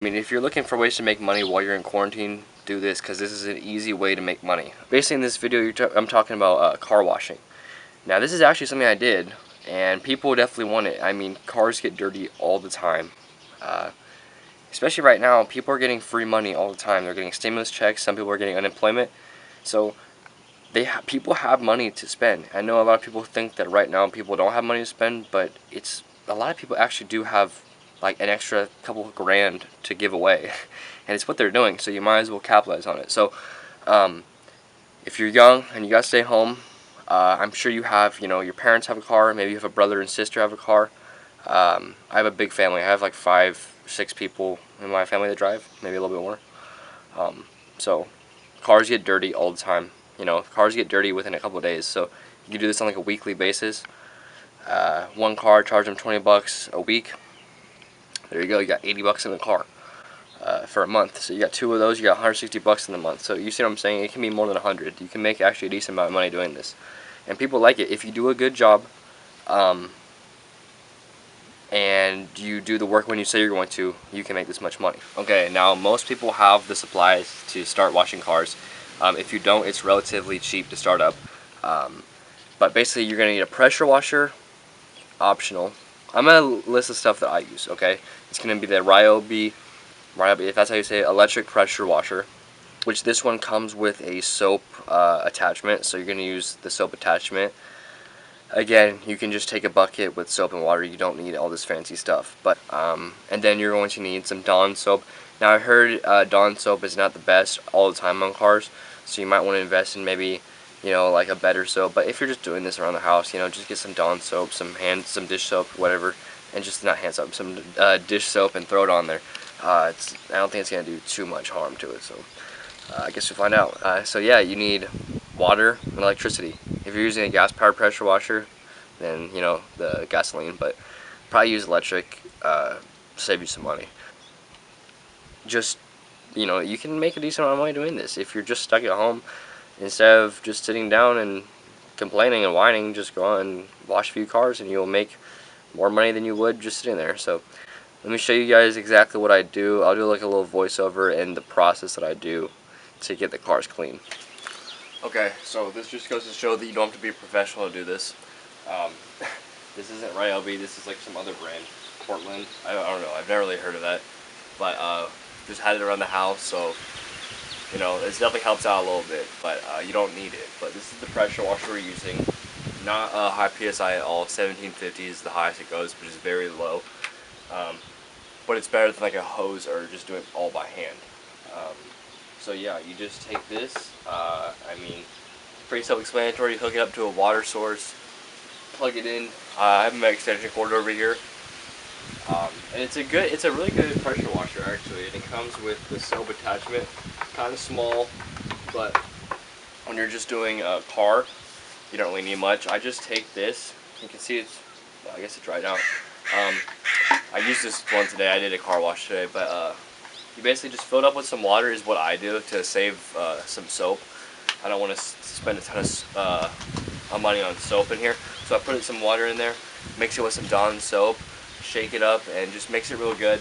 I mean, if you're looking for ways to make money while you're in quarantine, do this because this is an easy way to make money. Basically, in this video, I'm talking about car washing. Now, this is actually something I did, and people definitely want it. I mean, cars get dirty all the time. Uh, Especially right now, people are getting free money all the time. They're getting stimulus checks. Some people are getting unemployment. So people have money to spend. I know a lot of people think that right now people don't have money to spend, but it's a lot of people actually do have like an extra couple of grand to give away, and it's what they're doing. So you might as well capitalize on it. So if you're young and you gotta stay home, I'm sure you have, your parents have a car. Maybe you have a brother and sister have a car. I have a big family. I have like 5, 6 people in my family that drive, maybe a little bit more. So cars get dirty all the time. Cars get dirty within a couple of days. So you can do this on like a weekly basis. One car, charge them $20 a week. There you go. You got $80 in the car for a month. So you got 2 of those. You got $160 in the month. So you see what I'm saying? It can be more than 100. You can make actually a decent amount of money doing this, and people like it if you do a good job. And you do the work when you say you're going to, you can make this much money. Okay, now most people have the supplies to start washing cars. If you don't, it's relatively cheap to start up. But basically, you're going to need a pressure washer, optional. I'm going to list the stuff that I use, okay? It's going to be the Ryobi, if that's how you say it, electric pressure washer, which this one comes with a soap attachment, so you're going to use the soap attachment. Again, you can just take a bucket with soap and water. You don't need all this fancy stuff. But and then you're going to need some Dawn soap. Now I heard Dawn soap is not the best all the time on cars, so you might want to invest in maybe like a better soap. But if you're just doing this around the house, just get some Dawn soap, some dish soap, whatever, and just not hand soap, some dish soap, and throw it on there. I don't think it's gonna do too much harm to it. So I guess we'll find out. So yeah, you need water and electricity. If you're using a gas-powered pressure washer, then the gasoline, but probably use electric, save you some money. Just you can make a decent amount of money doing this if you're just stuck at home. Instead of just sitting down and complaining and whining, just go out and wash a few cars and you'll make more money than you would just sitting there. So let me show you guys exactly what I do. I'll do like a little voiceover and the process that I do to get the cars clean. Okay, so this just goes to show that you don't have to be a professional to do this. This isn't Ryobi, this is like some other brand, Portland. I don't know, I've never really heard of that. But just had it around the house, so it definitely helps out a little bit, but you don't need it. But this is the pressure washer we're using. Not high PSI at all. 1750 is the highest it goes, which is very low. But it's better than like a hose or just doing it all by hand. So yeah, you just take this, pretty self-explanatory. You hook it up to a water source, plug it in. I have my extension cord over here, and it's a really good pressure washer actually. And it comes with the soap attachment, kind of small, but when you're just doing a car, you don't really need much. I just take this. You can see I guess it's dried out. I used this one today. I did a car wash today, but you basically just fill it up with some water is what I do to save some soap. I don't want to spend a ton of money on soap in here, so I put some water in there, mix it with some Dawn soap, shake it up, and just mix it real good.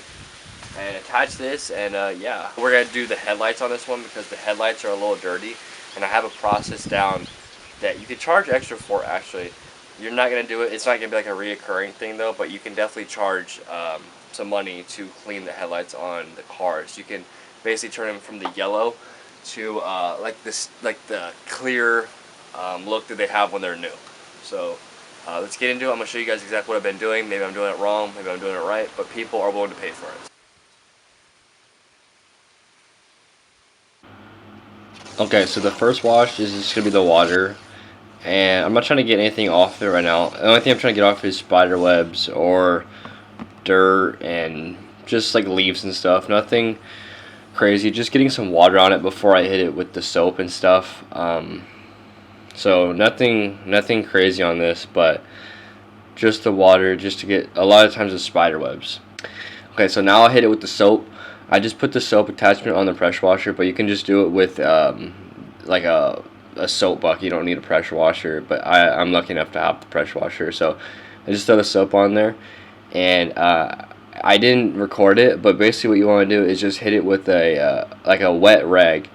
And attach this, and yeah, we're gonna do the headlights on this one because the headlights are a little dirty, and I have a process down that you could charge extra for. Actually, you're not gonna do it. It's not gonna be like a reoccurring thing though, but you can definitely charge some money to clean the headlights on the cars. You can basically turn them from the yellow to like the clear look that they have when they're new. So let's get into it. I'm gonna show you guys exactly what I've been doing. Maybe I'm doing it wrong, maybe I'm doing it right, but people are willing to pay for it. Okay, so the first wash is just gonna be the water, and I'm not trying to get anything off it right now. The only thing I'm trying to get off is spider webs or dirt and just like leaves and stuff. Nothing crazy. Just getting some water on it before I hit it with the soap and stuff. So nothing crazy on this, but just the water, just to get a lot of times the spider webs. Okay, so now I'll hit it with the soap. I just put the soap attachment on the pressure washer, but you can just do it with like a soap bucket. You don't need a pressure washer, but I'm lucky enough to have the pressure washer, so I just throw the soap on there, and I didn't record it, but basically what you want to do is just hit it with a like a wet rag.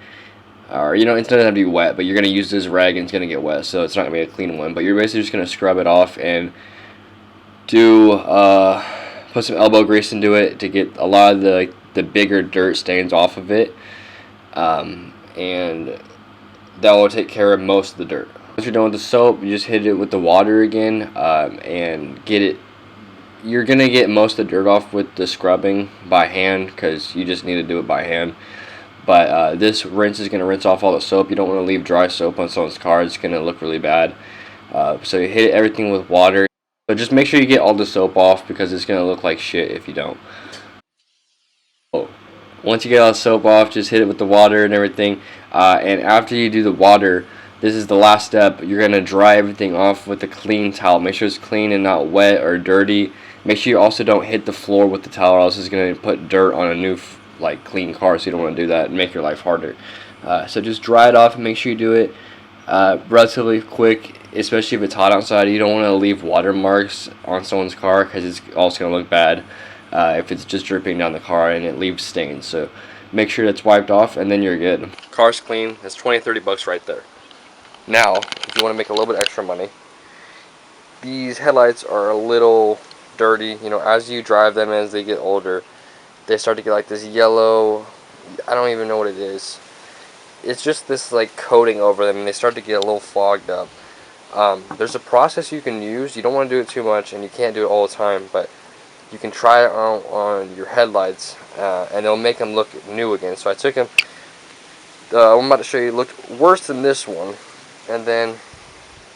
Or, you know, it's not going to be wet, but you're going to use this rag and it's going to get wet, so it's not going to be a clean one. But you're basically just going to scrub it off and do put some elbow grease into it to get a lot of the bigger dirt stains off of it, and that will take care of most of the dirt. Once you're done with the soap, you just hit it with the water again, and get it. You're gonna get most of the dirt off with the scrubbing by hand because you just need to do it by hand. But this rinse is gonna rinse off all the soap. You don't want to leave dry soap on someone's car; it's gonna look really bad. So you hit everything with water. So just make sure you get all the soap off because it's gonna look like shit if you don't. Once you get all the soap off, just hit it with the water and everything. And after you do the water, this is the last step. You're going to dry everything off with a clean towel. Make sure it's clean and not wet or dirty. Make sure you also don't hit the floor with the towel, or else it's going to put dirt on a new like clean car, so you don't want to do that and make your life harder. So just dry it off and make sure you do it relatively quick, especially if it's hot outside. You don't want to leave watermarks on someone's car because it's also going to look bad. If it's just dripping down the car and it leaves stains. So make sure that's wiped off and then you're good. Car's clean. That's 20-30 bucks right there. Now, if you want to make a little bit extra money, these headlights are a little dirty. You know, as you drive them, as they get older, they start to get like this yellow, I don't even know what it is. It's just this like coating over them and they start to get a little fogged up. There's a process you can use. You don't want to do it too much and you can't do it all the time, but you can try it on your headlights, and it'll make them look new again. So I took them, I'm about to show you, looked worse than this one, and then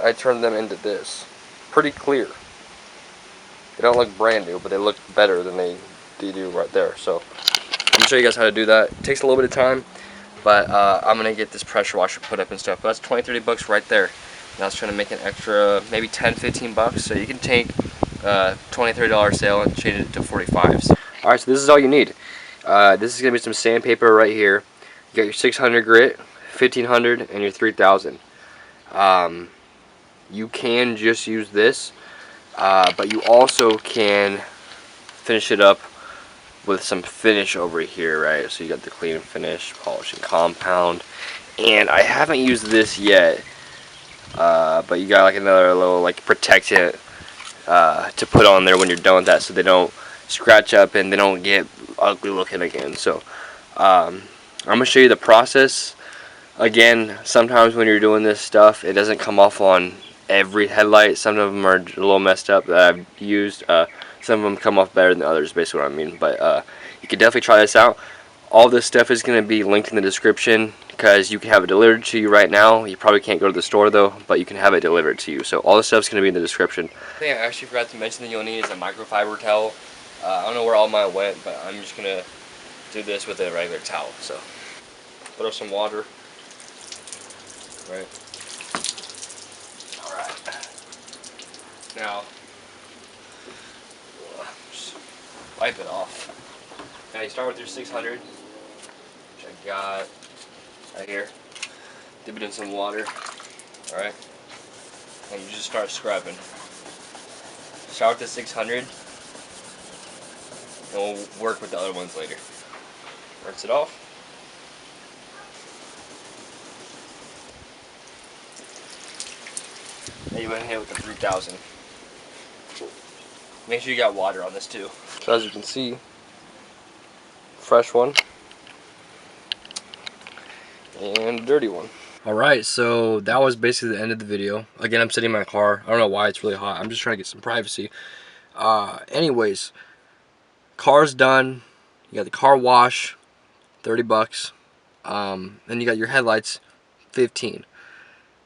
I turned them into this. Pretty clear. They don't look brand new, but they look better than they do right there. So I'm going to show you guys how to do that. It takes a little bit of time, but I'm going to get this pressure washer put up and stuff. But that's 20-30 bucks right there. Now I was trying to make an extra maybe 10-15 bucks, so you can take $20-30 sale and change it to 45s. Alright, so this is all you need. This is going to be some sandpaper right here. You got your 600 grit, 1500, and your 3000. You can just use this, but you also can finish it up with some finish over here, right? So you got the clean finish, polish and compound. And I haven't used this yet, but you got like another little like protectant to put on there when you're done with that, so they don't scratch up and they don't get ugly looking again. So I'm gonna show you the process. Again, sometimes when you're doing this stuff, it doesn't come off on every headlight. Some of them are a little messed up that I've used. Some of them come off better than others, basically what I mean. But you can definitely try this out. All this stuff is going to be linked in the description because you can have it delivered to you right now. You probably can't go to the store though, but you can have it delivered to you. So all this stuff is going to be in the description. The thing I actually forgot to mention that you'll need is a microfiber towel. I don't know where all mine went, but I'm just going to do this with a regular towel. So put up some water. Right. Alright. Now, just wipe it off. Now you start with your 600, which I got right here. Dip it in some water. Alright. And you just start scrubbing. Start with the 600, and we'll work with the other ones later. Rinse it off. And you went ahead with the 3000. Make sure you got water on this too. So as you can see, fresh one and a dirty one. Alright, so that was basically the end of the video. Again, I'm sitting in my car. I don't know why it's really hot. I'm just trying to get some privacy. Anyways, car's done. You got the car wash, 30 bucks. Then you got your headlights, 15.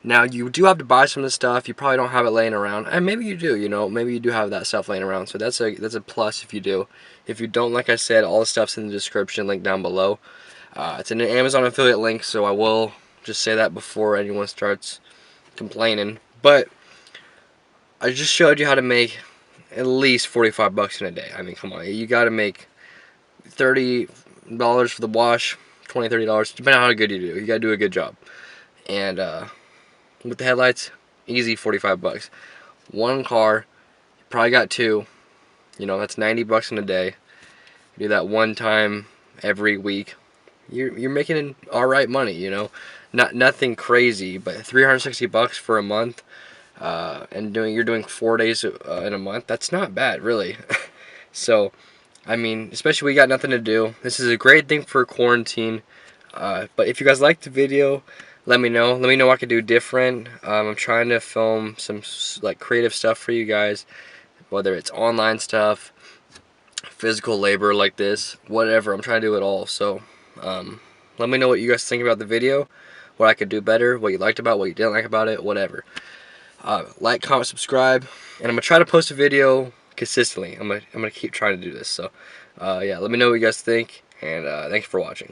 Now you do have to buy some of this stuff. You probably don't have it laying around, and maybe you do. You know, maybe you do have that stuff laying around. So that's a plus if you do. If you don't, like I said, all the stuff's in the description, link down below. It's an Amazon affiliate link, so I will just say that before anyone starts complaining. But I just showed you how to make at least 45 bucks in a day. I mean, come on, you got to make $30 for the wash, $20-$30, depending on how good you do. You got to do a good job. And with the headlights, easy 45 bucks. One car, you probably got two. You know, that's 90 bucks in a day. do that one time every week, you're making all right money, you know, nothing crazy, but 360 bucks for a month, and you're doing 4 days in a month. That's not bad, really. So, I mean, especially we got nothing to do. This is a great thing for quarantine. But if you guys liked the video, let me know. Let me know what I could do different. I'm trying to film some like creative stuff for you guys, whether it's online stuff, physical labor like this, whatever. I'm trying to do it all. So let me know what you guys think about the video, what I could do better, what you liked about, what you didn't like about it, whatever. Like, comment, subscribe, and I'm gonna try to post a video consistently. I'm gonna keep trying to do this. So yeah, let me know what you guys think, and thank you for watching.